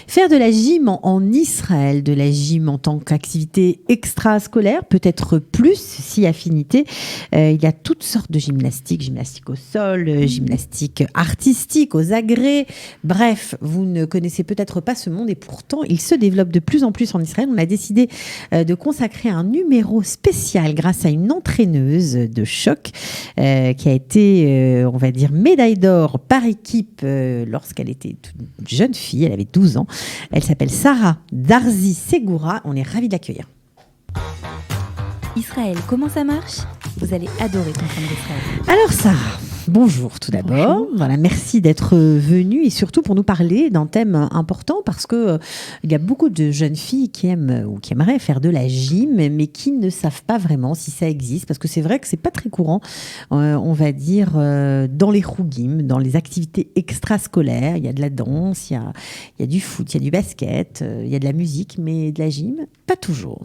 Faire de la gym en Israël, de la gym en tant qu'activité extrascolaire, peut-être plus si affinité. Il y a toutes sortes de gymnastiques, gymnastique au sol, gymnastique artistique, aux agrès. Bref, vous ne connaissez peut-être pas ce monde et pourtant il se développe de plus en plus en Israël. On a décidé de consacrer un numéro spécial grâce à une entraîneuse de choc qui a été, on va dire, médaille d'or par équipe lorsqu'elle était une jeune fille, elle avait 12 ans. Elle s'appelle Sarah Darzi Segura. On est ravis de l'accueillir. Israël, comment ça marche ? Vous allez adorer comprendre Israël. Alors Sarah, bonjour tout d'abord. Bonjour. Voilà, merci d'être venue et surtout pour nous parler d'un thème important parce que il y a beaucoup de jeunes filles qui aiment ou qui aimeraient faire de la gym mais qui ne savent pas vraiment si ça existe parce que c'est vrai que c'est pas très courant, on va dire dans les chougim, dans les activités extrascolaires. Il y a de la danse, il y a du foot, il y a du basket, il y a de la musique, mais de la gym, pas toujours.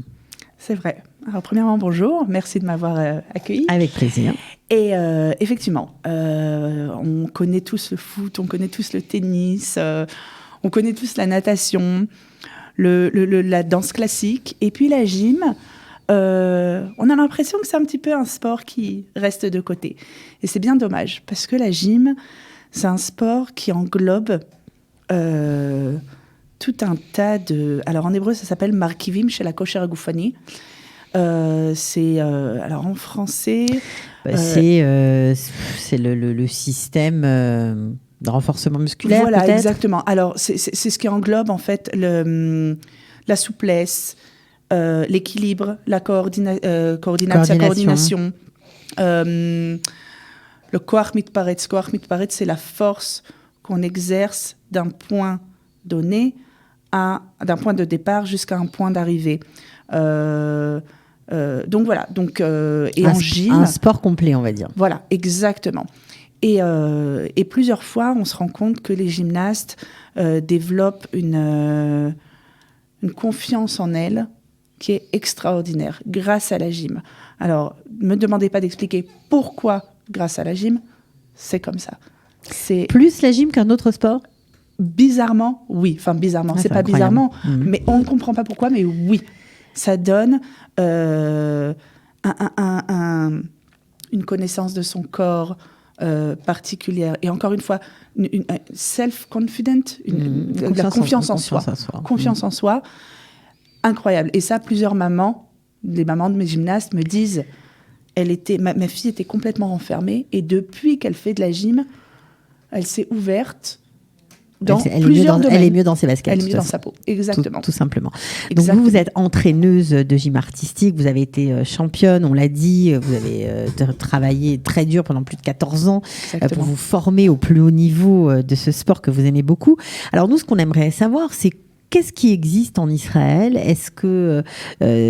C'est vrai. Alors, premièrement, bonjour. Merci de m'avoir accueilli. Avec plaisir. Et effectivement, on connaît tous le foot, on connaît tous le tennis, on connaît tous la natation, la danse classique. Et puis la gym, on a l'impression que c'est un petit peu un sport qui reste de côté. Et c'est bien dommage, parce que la gym, c'est un sport qui englobe tout un tas de... Alors en hébreu, ça s'appelle Markivim chez la Kosher Goufani. Alors en français... C'est le système de renforcement musculaire, voilà, peut-être. Exactement. Alors, c'est ce qui englobe, en fait, la souplesse, l'équilibre, la coordination. Le koach mitparetz. Koach mitparetz, c'est la force qu'on exerce d'un point donné, d'un point de départ jusqu'à un point d'arrivée. Donc voilà. Et en gym, un sport complet, on va dire. Voilà, exactement. Et plusieurs fois, on se rend compte que les gymnastes développent une confiance en elles qui est extraordinaire grâce à la gym. Alors, ne me demandez pas d'expliquer pourquoi grâce à la gym, c'est comme ça. C'est plus la gym qu'un autre sport ? Bizarrement, oui. Enfin, bizarrement, c'est pas incroyable. bizarrement, mais on ne comprend pas pourquoi, mais oui. Ça donne une connaissance de son corps particulière. Et encore une fois, une self-confident, la confiance en soi. Confiance en soi, incroyable. Et ça, plusieurs mamans, les mamans de mes gymnastes me disent, ma fille était complètement renfermée et depuis qu'elle fait de la gym, elle s'est ouverte. Elle est mieux dans ses baskets. Elle est mieux dans sa peau, exactement. Tout simplement. Exactement. Donc vous êtes entraîneuse de gym artistique, vous avez été championne, on l'a dit, vous avez travaillé très dur pendant plus de 14 ans pour vous former au plus haut niveau de ce sport que vous aimez beaucoup. Alors nous, ce qu'on aimerait savoir, c'est qu'est-ce qui existe en Israël ? Est-ce qu'il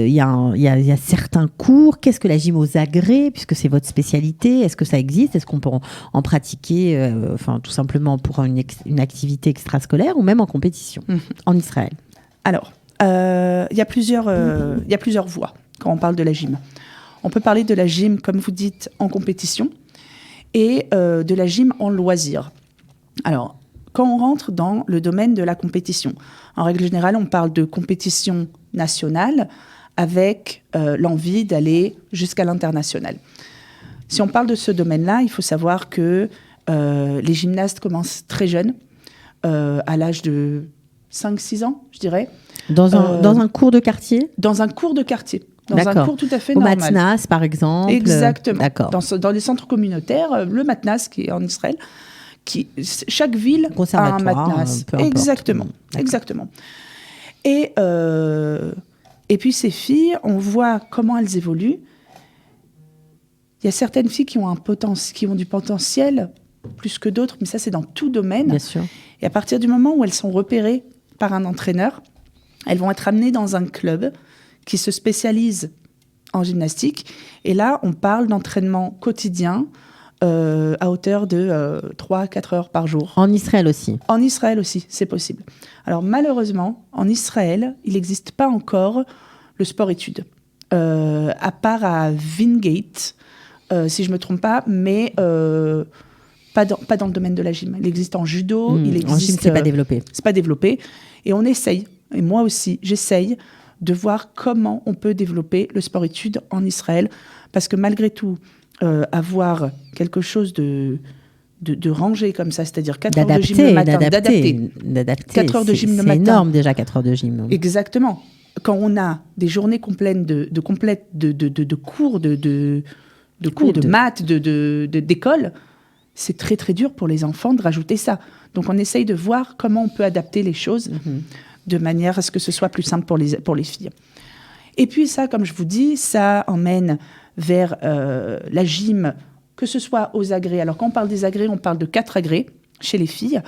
y a certains cours ? Qu'est-ce que la gym aux agrès, puisque c'est votre spécialité ? Est-ce que ça existe ? Est-ce qu'on peut en pratiquer tout simplement pour une activité extrascolaire ou même en compétition en Israël ? Alors, il y a plusieurs voies quand on parle de la gym. On peut parler de la gym, comme vous dites, en compétition et de la gym en loisir. Alors, quand on rentre dans le domaine de la compétition, en règle générale, on parle de compétition nationale avec l'envie d'aller jusqu'à l'international. Si on parle de ce domaine-là, il faut savoir que les gymnastes commencent très jeunes, à l'âge de 5-6 ans, je dirais. Dans un cours de quartier ? Dans un cours de quartier. Dans un cours tout à fait normal. Au Matnas, par exemple. Exactement. D'accord. Dans les centres communautaires, le Matnas qui est en Israël, chaque ville a un matnas. Exactement. Et puis ces filles, on voit comment elles évoluent. Il y a certaines filles qui ont du potentiel plus que d'autres, mais ça c'est dans tout domaine. Bien sûr. Et à partir du moment où elles sont repérées par un entraîneur, elles vont être amenées dans un club qui se spécialise en gymnastique. Et là, on parle d'entraînement quotidien. À hauteur de 3-4 heures par jour. En Israël aussi ? En Israël aussi, c'est possible. Alors malheureusement, en Israël, il n'existe pas encore le sport-études. À part à Wingate, si je ne me trompe pas, mais pas dans le domaine de la gym. Il existe en judo. En gym, ce n'est pas développé. C'est pas développé. Et on essaye, et moi aussi, j'essaye de voir comment on peut développer le sport-études en Israël. Parce que malgré tout, avoir quelque chose de rangé comme ça, c'est-à-dire 4 heures de gym le matin, d'adapter. 4 heures de gym le matin. C'est énorme déjà, 4 heures de gym. Exactement. Quand on a des journées complètes de cours, de maths, d'école, c'est très très dur pour les enfants de rajouter ça. Donc on essaye de voir comment on peut adapter les choses de manière à ce que ce soit plus simple pour les filles. Et puis ça, comme je vous dis, ça emmène vers la gym, que ce soit aux agrès. Alors quand on parle des agrès, on parle de 4 agrès chez les filles.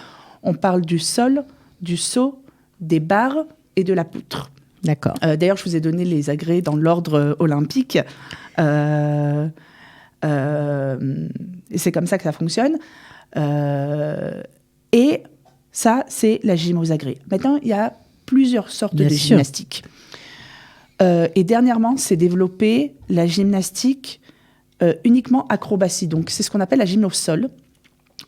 On parle du sol, du saut, des barres et de la poutre. D'accord. D'ailleurs, je vous ai donné les agrès dans l'ordre olympique. Et c'est comme ça que ça fonctionne. Et ça, c'est la gym aux agrès. Maintenant, il y a plusieurs sortes de gymnastique. Et dernièrement, c'est développé la gymnastique uniquement acrobatie. Donc, c'est ce qu'on appelle la gym au sol,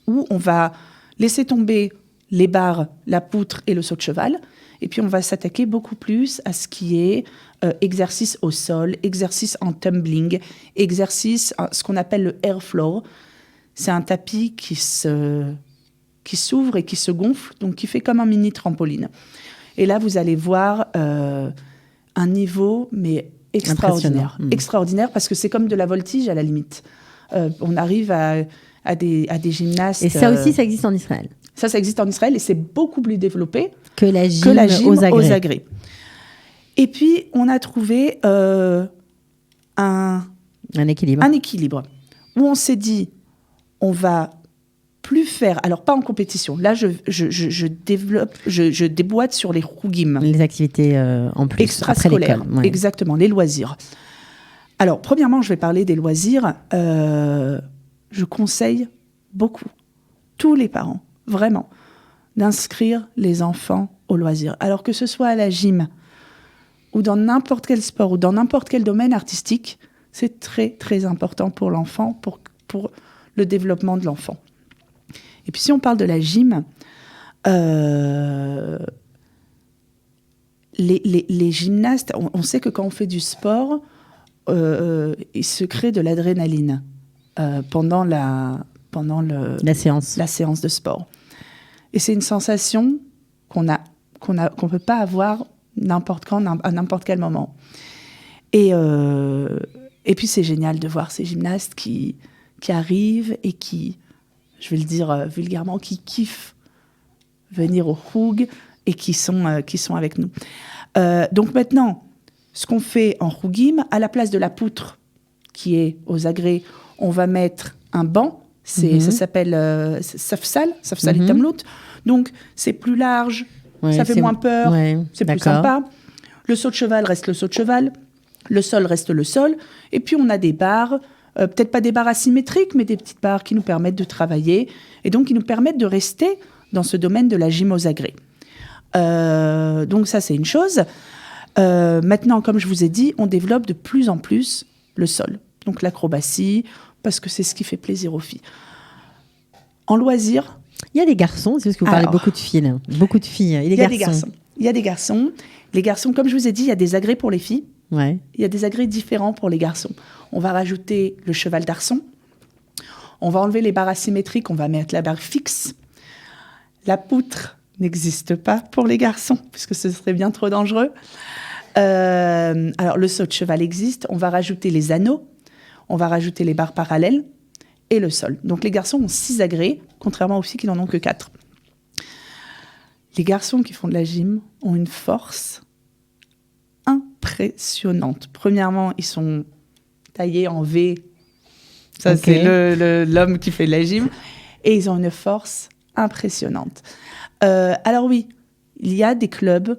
où on va laisser tomber les barres, la poutre et le saut de cheval. Et puis, on va s'attaquer beaucoup plus à ce qui est exercice au sol, exercice en tumbling, exercice, ce qu'on appelle le air floor. C'est un tapis qui s'ouvre et qui se gonfle, donc qui fait comme un mini trampoline. Et là, vous allez voir un niveau, mais extraordinaire. Extraordinaire, parce que c'est comme de la voltige à la limite. On arrive à des gymnastes... Et ça aussi, ça existe en Israël. Ça existe en Israël et c'est beaucoup plus développé que la gym aux agrès. Et puis, on a trouvé un équilibre où on s'est dit, on va plus faire, alors pas en compétition, là je déboîte sur les rougim. Les activités en plus, extrascolaires, après l'école. Ouais. Exactement, les loisirs. Alors, premièrement, je vais parler des loisirs. Je conseille beaucoup, tous les parents, vraiment, d'inscrire les enfants aux loisirs. Alors que ce soit à la gym, ou dans n'importe quel sport, ou dans n'importe quel domaine artistique, c'est très, très important pour l'enfant, pour le développement de l'enfant. Et puis si on parle de la gym, les gymnastes, on sait que quand on fait du sport, il se crée de l'adrénaline pendant la séance de sport. Et c'est une sensation qu'on peut pas avoir n'importe quand, à n'importe quel moment. Et puis c'est génial de voir ces gymnastes qui arrivent et qui, je vais le dire vulgairement, qui kiffent venir au Houg et qui sont avec nous. Donc maintenant, ce qu'on fait en Hougim, à la place de la poutre qui est aux agrès, on va mettre un banc. Ça s'appelle Safsal et Tamlout. Donc c'est plus large, ça fait moins peur, c'est plus sympa. Le saut de cheval reste le saut de cheval, le sol reste le sol. Et puis on a des barres, peut-être pas des barres asymétriques, mais des petites barres qui nous permettent de travailler et donc qui nous permettent de rester dans ce domaine de la gym aux agrès. Donc ça, c'est une chose. Maintenant, comme je vous ai dit, on développe de plus en plus le sol. Donc l'acrobatie, parce que c'est ce qui fait plaisir aux filles. En loisir... Il y a des garçons, c'est parce que vous parlez beaucoup de filles. Là. Beaucoup de filles. Il y a des garçons. Il y a des garçons. Les garçons, comme je vous ai dit, il y a des agrès pour les filles. Ouais. Il y a des agrès différents pour les garçons. On va rajouter le cheval d'arçon. On va enlever les barres asymétriques, on va mettre la barre fixe. La poutre n'existe pas pour les garçons, puisque ce serait bien trop dangereux. Alors, le saut de cheval existe. On va rajouter les anneaux. On va rajouter les barres parallèles et le sol. Donc, les garçons ont 6 agrès, contrairement aux filles qui n'en ont que 4. Les garçons qui font de la gym ont une force impressionnante. Premièrement, ils sont taillés en V. Ça, c'est l'homme qui fait de la gym. Et ils ont une force impressionnante. Alors oui, il y a des clubs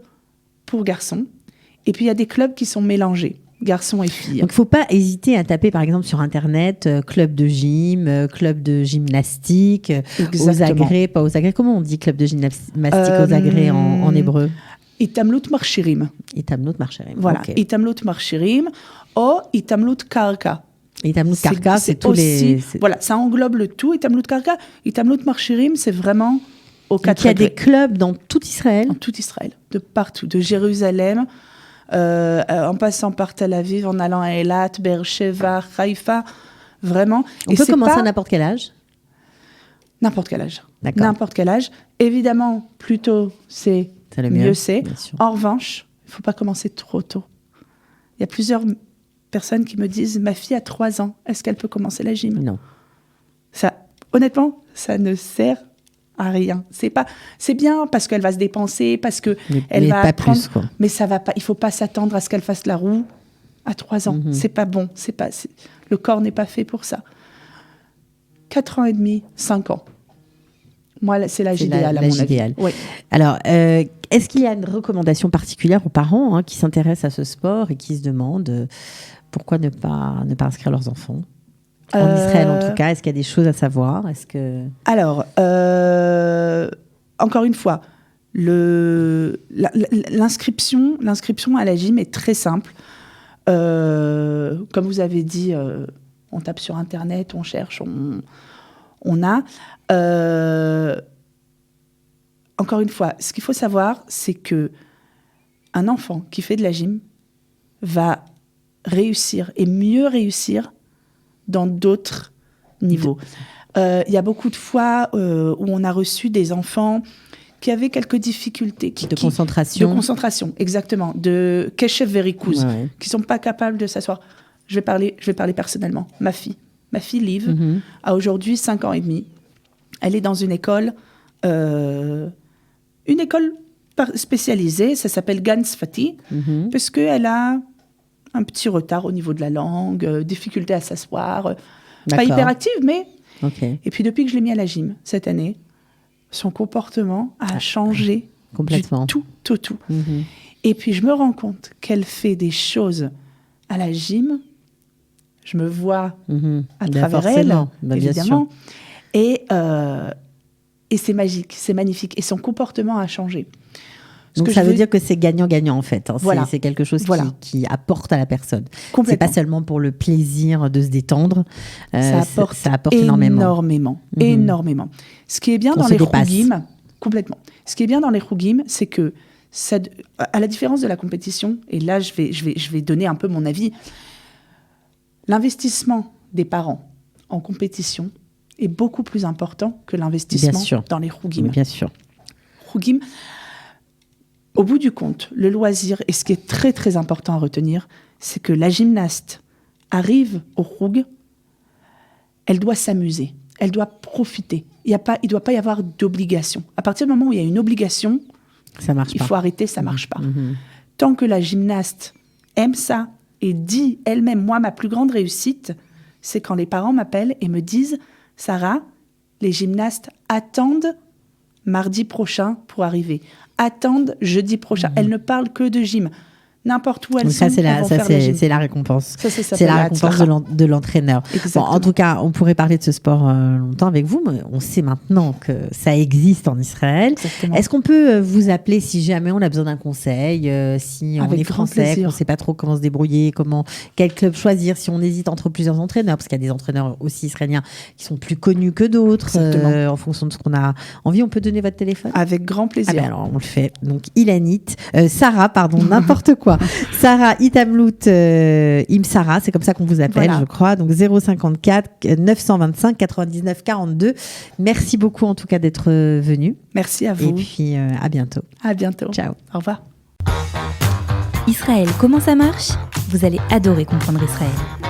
pour garçons. Et puis, il y a des clubs qui sont mélangés, garçons et filles. Donc, il ne faut pas hésiter à taper, par exemple, sur Internet, club de gym, club de gymnastique, aux agrès, pas aux agrès. Comment on dit club de gymnastique aux agrès en hébreu? Itamlut Marchirim. Itamlut Marchirim. Voilà, okay. Itamlut Marchirim ou Itamlut Karka. Itamlut Karka, c'est tous aussi, les... Voilà, ça englobe le tout. Itamlut Karka, Itamlut Marchirim, c'est vraiment aux Donc, 4 il y a degrés. des clubs dans tout Israël. Dans tout Israël, de partout, de Jérusalem, en passant par Tel Aviv, en allant à Eilat, Beersheva, Haïfa, vraiment. On peut commencer à n'importe quel âge. N'importe quel âge. D'accord. N'importe quel âge. Évidemment, plus tôt c'est, C'est le mieux c'est. bien sûr. En revanche, il ne faut pas commencer trop tôt. Il y a plusieurs personnes qui me disent, ma fille a 3 ans, est-ce qu'elle peut commencer la gym ? Non. Ça, honnêtement, ça ne sert à rien. C'est bien parce qu'elle va se dépenser, parce que elle Mais va pas apprendre, plus, quoi. mais ça va pas. Il faut pas s'attendre à ce qu'elle fasse la roue à 3 ans. C'est pas bon. Le corps n'est pas fait pour ça. 4 ans et demi, 5 ans. Moi, c'est l'âge idéal, à mon avis. Oui. Alors, est-ce qu'il y a une recommandation particulière aux parents qui s'intéressent à ce sport et qui se demandent pourquoi ne pas inscrire leurs enfants ? En Israël, en tout cas, est-ce qu'il y a des choses à savoir ? Alors, encore une fois, l'inscription à la gym est très simple. Comme vous avez dit, on tape sur Internet, on cherche, on a. Encore une fois, ce qu'il faut savoir, c'est que un enfant qui fait de la gym va réussir et mieux réussir dans d'autres niveaux. Il y a beaucoup de fois où on a reçu des enfants qui avaient quelques difficultés. De concentration. De concentration, exactement. De keshev verikuz, Ouais. qui ne sont pas capables de s'asseoir. Je vais parler personnellement. Ma fille Liv, a aujourd'hui 5 ans et demi. Elle est dans une école spécialisée, ça s'appelle Gan Sfati, parce qu'elle a un petit retard au niveau de la langue, difficulté à s'asseoir, pas hyperactive, mais... Okay. Et puis depuis que je l'ai mis à la gym cette année, son comportement a changé complètement. Du tout. Et puis je me rends compte qu'elle fait des choses à la gym, je me vois à travers elle, évidemment, et c'est magique, c'est magnifique, et son comportement a changé. Donc ça veut dire que c'est gagnant-gagnant en fait. Voilà. C'est quelque chose qui apporte à la personne. Complètement. C'est pas seulement pour le plaisir de se détendre. Ça apporte énormément. Ce qui est bien dans les chougim, complètement. Ce qui est bien dans les chougim, c'est que à la différence de la compétition, et là je vais donner un peu mon avis, l'investissement des parents en compétition est beaucoup plus important que l'investissement dans les chougim. Bien sûr. Chougim, au bout du compte, le loisir, et ce qui est très très important à retenir, c'est que la gymnaste arrive au choug, elle doit s'amuser, elle doit profiter. Il ne doit pas y avoir d'obligation. À partir du moment où il y a une obligation, il faut arrêter, ça ne marche pas. Tant que la gymnaste aime ça et dit elle-même, moi, ma plus grande réussite, c'est quand les parents m'appellent et me disent « Sarah, les gymnastes attendent mardi prochain pour arriver. Attendent jeudi prochain. » Elles ne parlent que de gym. N'importe où elles sont, c'est la récompense. C'est la récompense de l'entraîneur. Bon, en tout cas, on pourrait parler de ce sport longtemps avec vous, mais on sait maintenant que ça existe en Israël. Exactement. Est-ce qu'on peut vous appeler si jamais on a besoin d'un conseil, si on est français, qu'on ne sait pas trop comment se débrouiller, quel club choisir, si on hésite entre plusieurs entraîneurs, parce qu'il y a des entraîneurs aussi israéliens qui sont plus connus que d'autres, en fonction de ce qu'on a envie. On peut donner votre téléphone ? Avec grand plaisir. Alors, on le fait. Donc, Sarah, n'importe quoi. Sarah Itamlout Imsara, c'est comme ça qu'on vous appelle, je crois. Donc 054 925 99 42. Merci beaucoup en tout cas d'être venu. Merci à vous. Et puis à bientôt. À bientôt. Ciao. Au revoir. Israël, comment ça marche ? Vous allez adorer comprendre Israël.